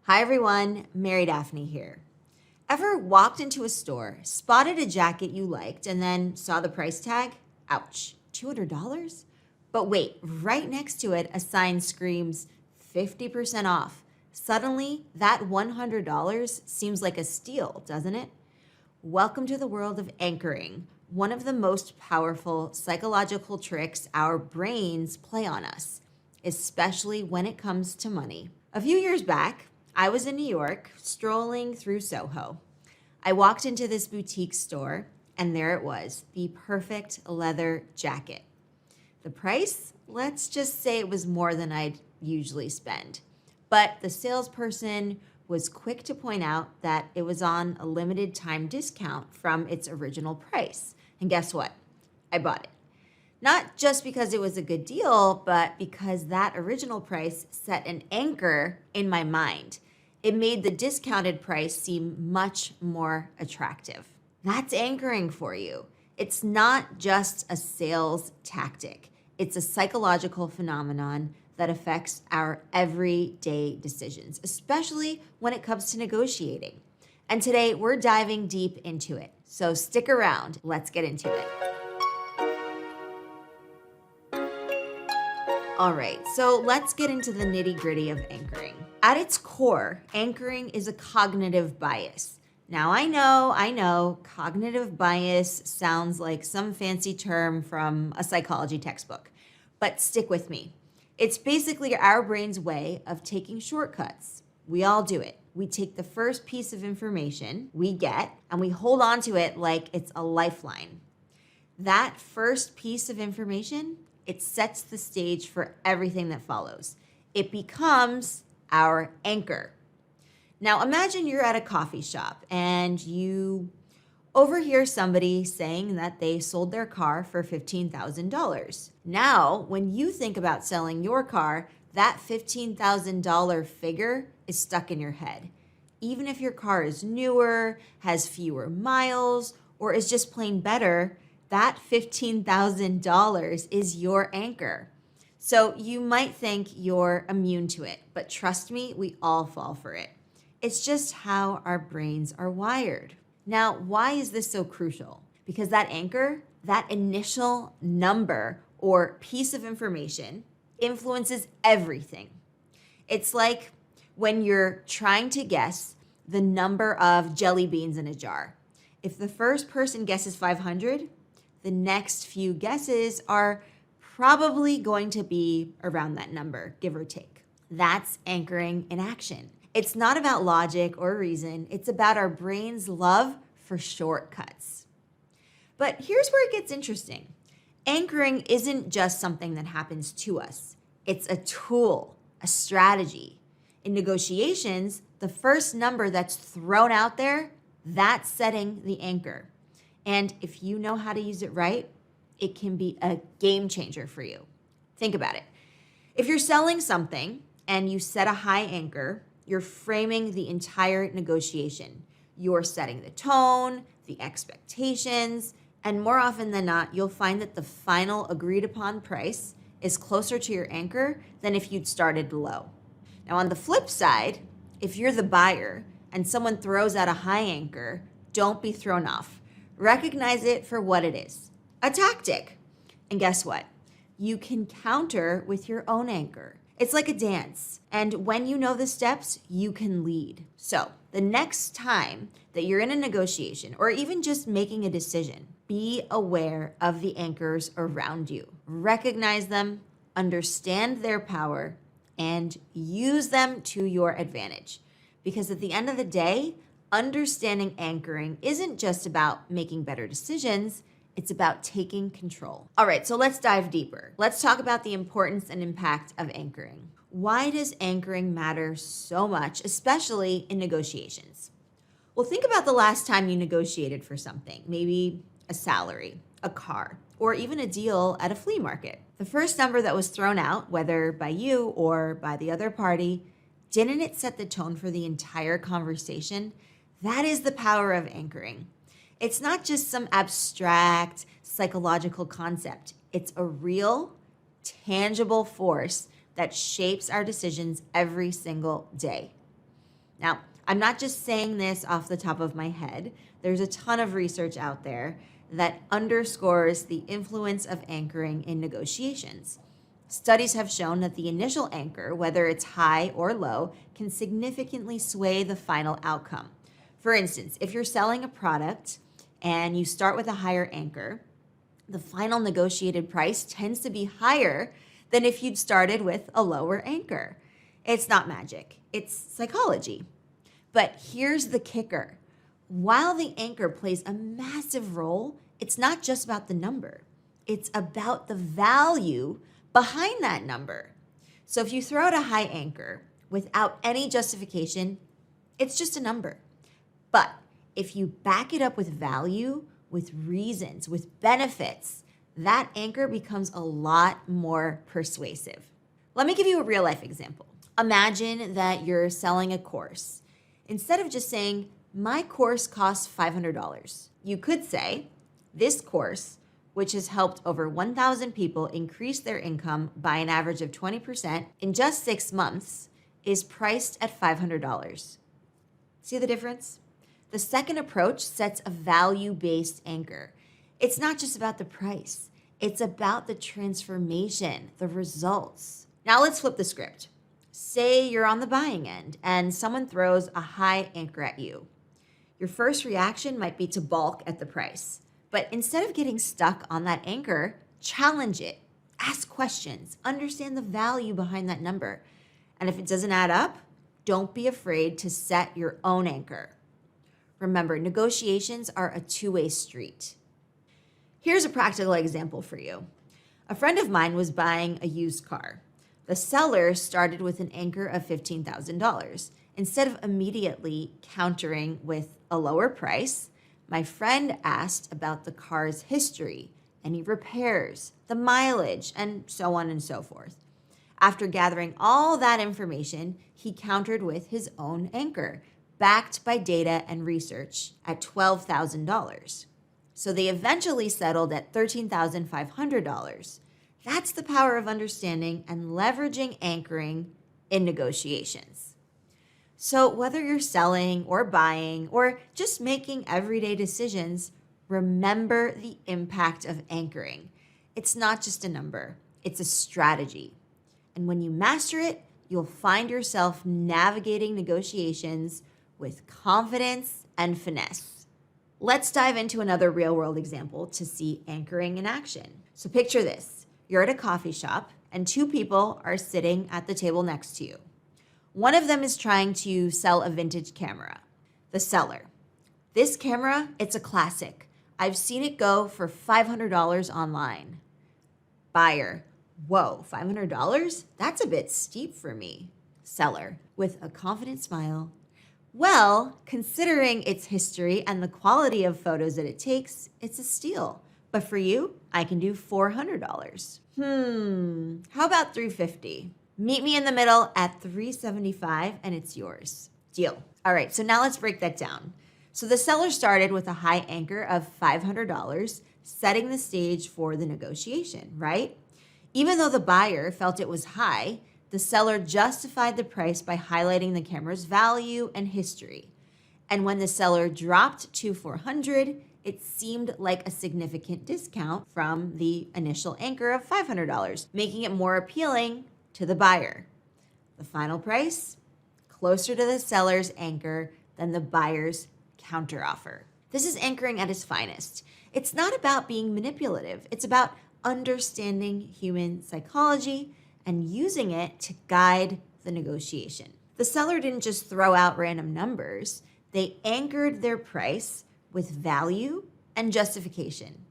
Hi everyone, Mary Daphne here. Ever walked into a store, spotted a jacket you liked, and then saw the price tag? Ouch, $200? But wait, right next to it, a sign screams 50% off. Suddenly, that $100 seems like a steal, doesn't it? Welcome to the world of anchoring, one of the most powerful psychological tricks our brains play on us, especially when it comes to money. A few years back, I was in New York, strolling through Soho. I walked into this boutique store, and there it was, the perfect leather jacket. The price? Let's just say it was more than I'd usually spend. But the salesperson was quick to point out that it was on a limited time discount from its original price. And guess what? I bought it. Not just because it was a good deal, but because that original price set an anchor in my mind. It made the discounted price seem much more attractive. That's anchoring for you. It's not just a sales tactic. It's a psychological phenomenon that affects our everyday decisions, especially when it comes to negotiating. And today we're diving deep into it. So stick around. Let's get into it. All right, so let's get into the nitty-gritty of anchoring. At its core, anchoring is a cognitive bias. Now, I know, cognitive bias sounds like some fancy term from a psychology textbook, but stick with me. It's basically our brain's way of taking shortcuts. We all do it. We take the first piece of information we get and we hold on to it like it's a lifeline. That first piece of information, it sets the stage for everything that follows. It becomes our anchor. Now imagine you're at a coffee shop and you overhear somebody saying that they sold their car for $15,000. Now, when you think about selling your car, that $15,000 figure is stuck in your head. Even if your car is newer, has fewer miles, or is just plain better, that $15,000 is your anchor. So you might think you're immune to it, but trust me, we all fall for it. It's just how our brains are wired. Now, why is this so crucial? Because that anchor, that initial number or piece of information influences everything. It's like when you're trying to guess the number of jelly beans in a jar. If the first person guesses 500, the next few guesses are probably going to be around that number, give or take. That's anchoring in action. It's not about logic or reason. It's about our brain's love for shortcuts. But here's where it gets interesting. Anchoring isn't just something that happens to us. It's a tool, a strategy. In negotiations, the first number that's thrown out there, that's setting the anchor. And if you know how to use it right, it can be a game changer for you. Think about it. If you're selling something and you set a high anchor, you're framing the entire negotiation. You're setting the tone, the expectations, and more often than not, you'll find that the final agreed upon price is closer to your anchor than if you'd started low. Now, on the flip side, if you're the buyer and someone throws out a high anchor, don't be thrown off. Recognize it for what it is, a tactic. And guess what? You can counter with your own anchor. It's like a dance. And when you know the steps, you can lead. So the next time that you're in a negotiation or even just making a decision, be aware of the anchors around you. Recognize them, understand their power, and use them to your advantage. Because at the end of the day, understanding anchoring isn't just about making better decisions, it's about taking control. All right, so let's dive deeper. Let's talk about the importance and impact of anchoring. Why does anchoring matter so much, especially in negotiations? Well, think about the last time you negotiated for something, maybe a salary, a car, or even a deal at a flea market. The first number that was thrown out, whether by you or by the other party, didn't it set the tone for the entire conversation? That is the power of anchoring. It's not just some abstract psychological concept. It's a real, tangible force that shapes our decisions every single day. Now, I'm not just saying this off the top of my head. There's a ton of research out there that underscores the influence of anchoring in negotiations. Studies have shown that the initial anchor, whether it's high or low, can significantly sway the final outcome. For instance, if you're selling a product and you start with a higher anchor, the final negotiated price tends to be higher than if you'd started with a lower anchor. It's not magic, it's psychology. But here's the kicker. While the anchor plays a massive role, it's not just about the number. It's about the value behind that number. So if you throw out a high anchor without any justification, it's just a number. But if you back it up with value, with reasons, with benefits, that anchor becomes a lot more persuasive. Let me give you a real life example. Imagine that you're selling a course. Instead of just saying, my course costs $500, you could say, this course, which has helped over 1,000 people increase their income by an average of 20% in just 6 months, is priced at $500. See the difference? The second approach sets a value-based anchor. It's not just about the price. It's about the transformation, the results. Now let's flip the script. Say you're on the buying end and someone throws a high anchor at you. Your first reaction might be to balk at the price. But instead of getting stuck on that anchor, challenge it. Ask questions. Understand the value behind that number. And if it doesn't add up, don't be afraid to set your own anchor. Remember, negotiations are a two-way street. Here's a practical example for you. A friend of mine was buying a used car. The seller started with an anchor of $15,000. Instead of immediately countering with a lower price, my friend asked about the car's history, any repairs, the mileage, and so on and so forth. After gathering all that information, he countered with his own anchor, backed by data and research, at $12,000. So they eventually settled at $13,500. That's the power of understanding and leveraging anchoring in negotiations. So whether you're selling or buying or just making everyday decisions, remember the impact of anchoring. It's not just a number, it's a strategy. And when you master it, you'll find yourself navigating negotiations with confidence and finesse. Let's dive into another real-world example to see anchoring in action. So picture this. You're at a coffee shop and two people are sitting at the table next to you. One of them is trying to sell a vintage camera. The seller. This camera, it's a classic. I've seen it go for $500 online. Buyer. Whoa, $500? That's a bit steep for me. Seller. With a confident smile. Well, considering its history and the quality of photos that it takes, it's a steal. But for you, I can do $400. How about $350? Meet me in the middle at $375 and it's yours. Deal. All right, so now let's break that down. So the seller started with a high anchor of $500, setting the stage for the negotiation, right? Even though the buyer felt it was high, the seller justified the price by highlighting the camera's value and history. And when the seller dropped to $400, it seemed like a significant discount from the initial anchor of $500, making it more appealing to the buyer. The final price, closer to the seller's anchor than the buyer's counteroffer. This is anchoring at its finest. It's not about being manipulative. It's about understanding human psychology and using it to guide the negotiation. The seller didn't just throw out random numbers. They anchored their price with value and justification.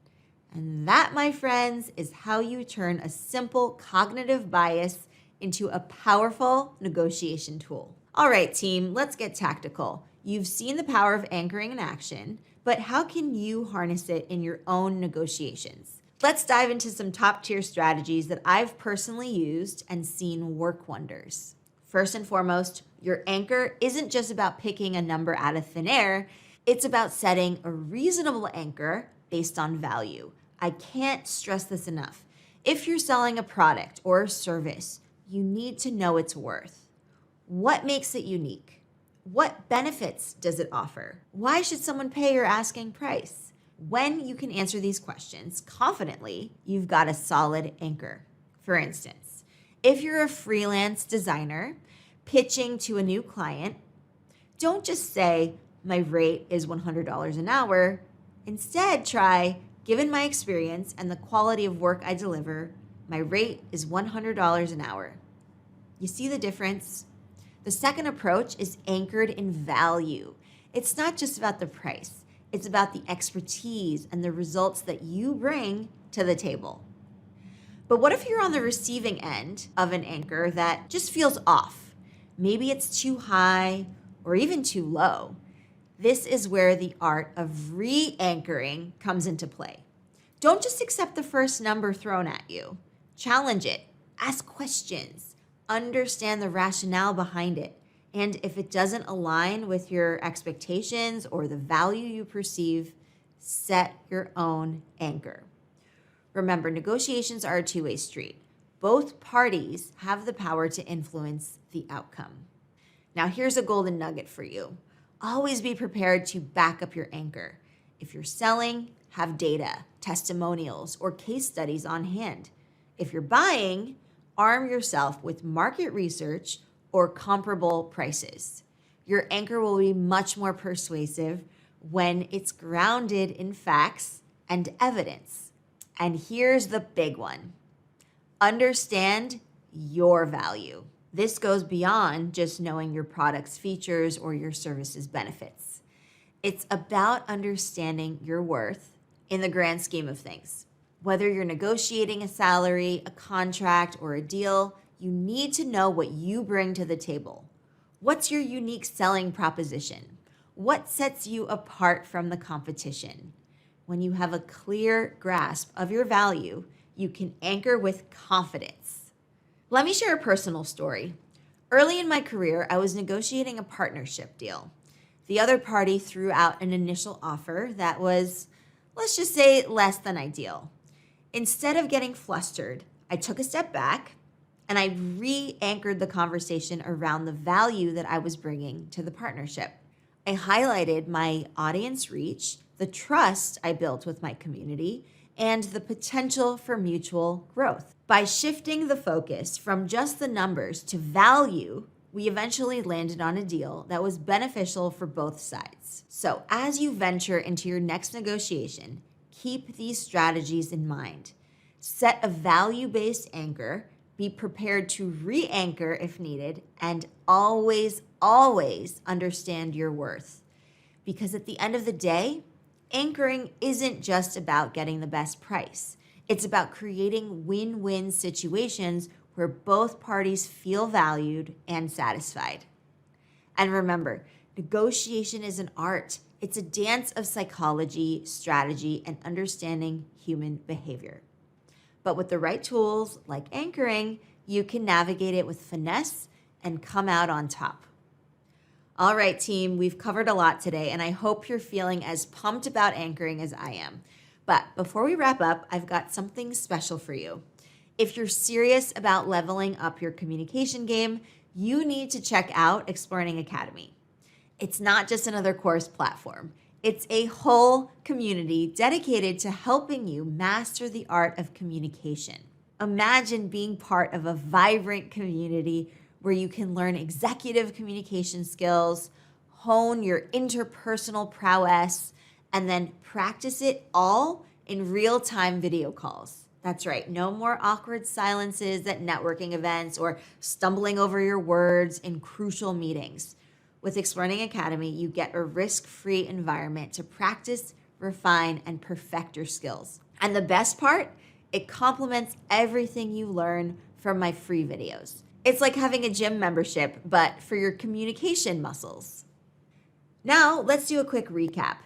And that, my friends, is how you turn a simple cognitive bias into a powerful negotiation tool. All right, team, let's get tactical. You've seen the power of anchoring in action, but how can you harness it in your own negotiations? Let's dive into some top-tier strategies that I've personally used and seen work wonders. First and foremost, your anchor isn't just about picking a number out of thin air. It's about setting a reasonable anchor based on value. I can't stress this enough. If you're selling a product or a service, you need to know its worth. What makes it unique? What benefits does it offer? Why should someone pay your asking price? When you can answer these questions confidently, you've got a solid anchor. For instance, if you're a freelance designer pitching to a new client, don't just say, my rate is $100 an hour. Instead, try, given my experience and the quality of work I deliver, my rate is $100 an hour. You see the difference? The second approach is anchored in value. It's not just about the price. It's about the expertise and the results that you bring to the table. But what if you're on the receiving end of an anchor that just feels off? Maybe it's too high or even too low. This is where the art of re-anchoring comes into play. Don't just accept the first number thrown at you. Challenge it. Ask questions. Understand the rationale behind it. And if it doesn't align with your expectations or the value you perceive, set your own anchor. Remember, negotiations are a two-way street. Both parties have the power to influence the outcome. Now, here's a golden nugget for you. Always be prepared to back up your anchor. If you're selling, have data, testimonials, or case studies on hand. If you're buying, arm yourself with market research or comparable prices. Your anchor will be much more persuasive when it's grounded in facts and evidence. And here's the big one. Understand your value. This goes beyond just knowing your product's features or your service's benefits. It's about understanding your worth in the grand scheme of things. Whether you're negotiating a salary, a contract, or a deal, you need to know what you bring to the table. What's your unique selling proposition? What sets you apart from the competition? When you have a clear grasp of your value, you can anchor with confidence. Let me share a personal story. Early in my career, I was negotiating a partnership deal. The other party threw out an initial offer that was, let's just say, less than ideal. Instead of getting flustered, I took a step back and I re-anchored the conversation around the value that I was bringing to the partnership. I highlighted my audience reach, the trust I built with my community, and the potential for mutual growth. By shifting the focus from just the numbers to value, we eventually landed on a deal that was beneficial for both sides. So as you venture into your next negotiation, keep these strategies in mind. Set a value-based anchor, be prepared to re-anchor if needed, and always, always understand your worth. Because at the end of the day, anchoring isn't just about getting the best price. It's about creating win-win situations where both parties feel valued and satisfied. And remember, negotiation is an art. It's a dance of psychology, strategy, and understanding human behavior. But with the right tools, like anchoring, you can navigate it with finesse and come out on top. All right, team, we've covered a lot today, and I hope you're feeling as pumped about anchoring as I am. But before we wrap up, I've got something special for you. If you're serious about leveling up your communication game, you need to check out Explearning Academy. It's not just another course platform. It's a whole community dedicated to helping you master the art of communication. Imagine being part of a vibrant community where you can learn executive communication skills, hone your interpersonal prowess, and then practice it all in real-time video calls. That's right, no more awkward silences at networking events or stumbling over your words in crucial meetings. With Explearning Academy, you get a risk-free environment to practice, refine, and perfect your skills. And the best part, it complements everything you learn from my free videos. It's like having a gym membership, but for your communication muscles. Now, let's do a quick recap.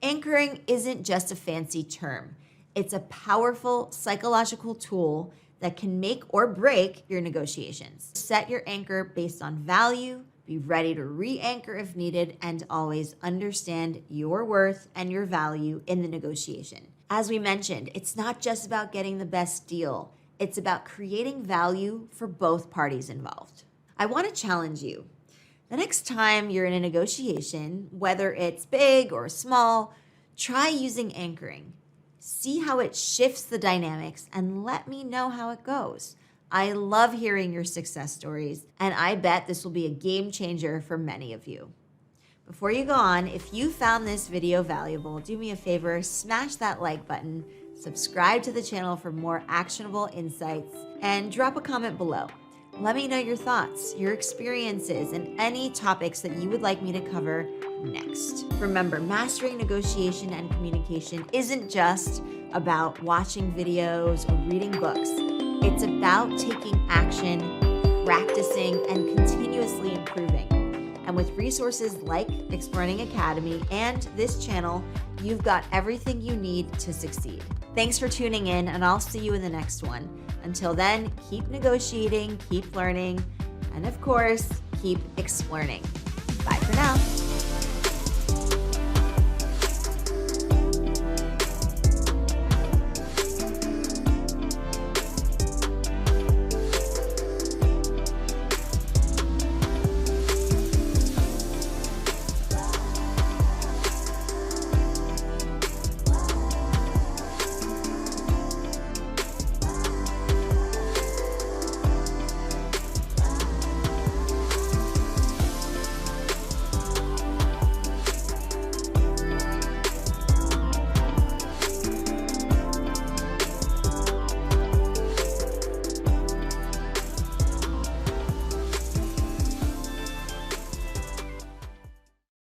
Anchoring isn't just a fancy term. It's a powerful psychological tool that can make or break your negotiations. Set your anchor based on value, be ready to re-anchor if needed, and always understand your worth and your value in the negotiation. As we mentioned, it's not just about getting the best deal. It's about creating value for both parties involved. I want to challenge you. The next time you're in a negotiation, whether it's big or small, try using anchoring. See how it shifts the dynamics and let me know how it goes. I love hearing your success stories, and I bet this will be a game changer for many of you. Before you go on, if you found this video valuable, do me a favor, smash that like button, subscribe to the channel for more actionable insights, and drop a comment below. Let me know your thoughts, your experiences, and any topics that you would like me to cover next. Remember, mastering negotiation and communication isn't just about watching videos or reading books. It's about taking action, practicing, and continuously improving. And with resources like Explearning Academy and this channel, you've got everything you need to succeed. Thanks for tuning in, and I'll see you in the next one. Until then, keep negotiating, keep learning, and of course, keep explearning.